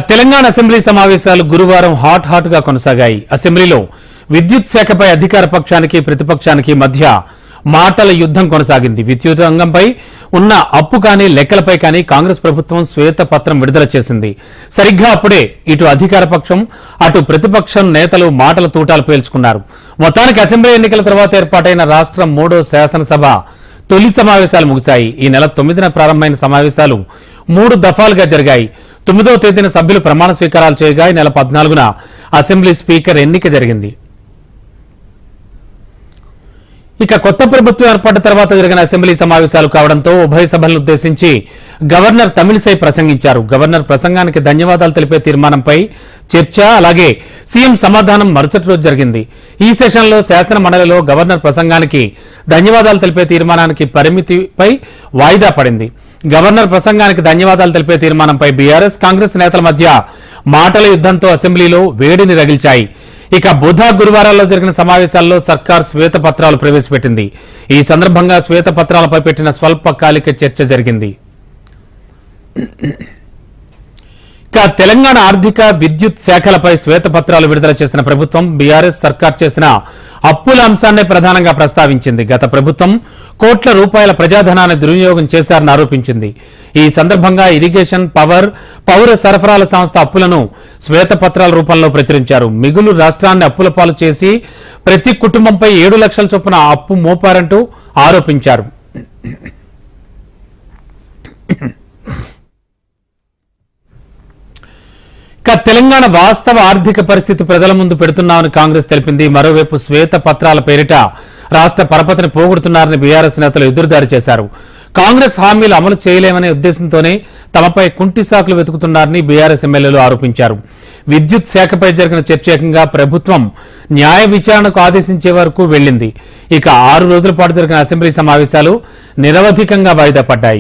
Telangana assembly సమావేశాలు గురువారం hot గా కొనసాగాయి. అసెంబ్లీలో విద్యుత్ శాఖపై అధికార పక్షానికి ప్రతిపక్షానికి మధ్య మాటల యుద్ధం కొనసాగింది. విద్యుత్ రంగంపై ఉన్న అప్పు కానీ లెక్కలపై కానీ కాంగ్రెస్ ప్రభుత్వం శ్వేతపత్రం విడుదల చేసింది. సరిగ్గా అప్పుడే ఇటు అధికార పక్షం అటు ప్రతిపక్షం నేతలు మాటల తూటాలు పేల్చుకున్నారు. మొత్తానికి అసెంబ్లీ ఎన్నికల తర్వాత ఏర్పాటైన రాష్ట్రం 3వ శాసనసభ తొలి సమావేశాలు ముగిశాయి. ఈ నెల 9న ప్రారంభమైన సమావేశాలు 3 దఫాలుగా జరిగాయి. 9వ తేదీన సభ్యులు ప్రమాణ స్వీకారాలు చేయగా ఈ నెల 14న అసెంబ్లీ స్పీకర్ ఎన్నిక జరిగింది. కొత్త ప్రభుత్వం ఏర్పడ్డ తర్వాత జరిగిన అసెంబ్లీ సమావేశాలు కావడంతో ఉభయ సభలను ఉద్దేశించి గవర్నర్ తమిళిసై ప్రసంగించారు. గవర్నర్ ప్రసంగానికి ధన్యవాదాలు తెలిపే తీర్మానంపై చర్చ, అలాగే సీఎం సమాధానం మరుసటి రోజు జరిగింది. ఈ సెషన్లో శాసన మండలిలో గవర్నర్ ప్రసంగానికి ధన్యవాదాలు తెలిపే తీర్మానానికి పరిమితిపై వాయిదా పడింది. గవర్నర్ ప్రసంగానికి ధన్యవాదాలు తెలిపే తీర్మానంపై బీఆర్ఎస్ కాంగ్రెస్ నేతల మధ్య మాటల యుద్ధంతో అసెంబ్లీలో వేడిని రగిల్చాయి. బుధ గురువారాల్లో జరిగిన సమావేశాల్లో సర్కార్ శ్వేతపత్రాలు ప్రవేశపెట్టింది. ఈ సందర్భంగా శ్వేతపత్రాలపై పెట్టిన స్వల్పకాలిక చర్చ జరిగింది. తెలంగాణ ఆర్థిక విద్యుత్ శాఖలపై శ్వేతపత్రాలు విడుదల చేసిన ప్రభుత్వం బీఆర్ఎస్ సర్కార్ చేసిన అప్పుల అంశాన్నే ప్రధానంగా ప్రస్తావించింది. గత ప్రభుత్వం కోట్ల రూపాయల ప్రజాధనాన్ని దుర్వినియోగం చేశారని ఆరోపించింది. ఈ సందర్భంగా ఇరిగేషన్, పౌర సరఫరాల సంస్థ అప్పులను శ్వేతపత్రాల రూపంలో ప్రచురించారు. మిగులు రాష్ట్రాన్ని అప్పుల పాలు చేసి ప్రతి కుటుంబంపై 7 లక్షల చొప్పున అప్పు మోపారంటూ ఆరోపించారు. తెలంగాణ వాస్తవ ఆర్థిక పరిస్థితి ప్రజల ముందు పెడుతున్నామని కాంగ్రెస్ తెలిపింది. మరోవైపు శ్వేత పత్రాల పేరిట రాష్ట్ర పరపతిని పోగొడుతున్నారని బీఆర్ఎస్ నేతలు ఎదురుదాడి చేశారు. కాంగ్రెస్ హామీలు అమలు చేయలేమనే ఉద్దేశంతోనే తమపై కుంటి సాకులు వెతుకుతున్నారని బీఆర్ఎస్ ఎమ్మెల్యేలు ఆరోపించారు. విద్యుత్ శాఖపై జరిగిన చర్చ ఏకంగా ప్రభుత్వం న్యాయ విచారణకు ఆదేశించే వరకు వెళ్లింది. 6 రోజుల పాటు జరిగిన అసెంబ్లీ సమావేశాలు నిరవధికంగా వాయిదా పడ్డాయి.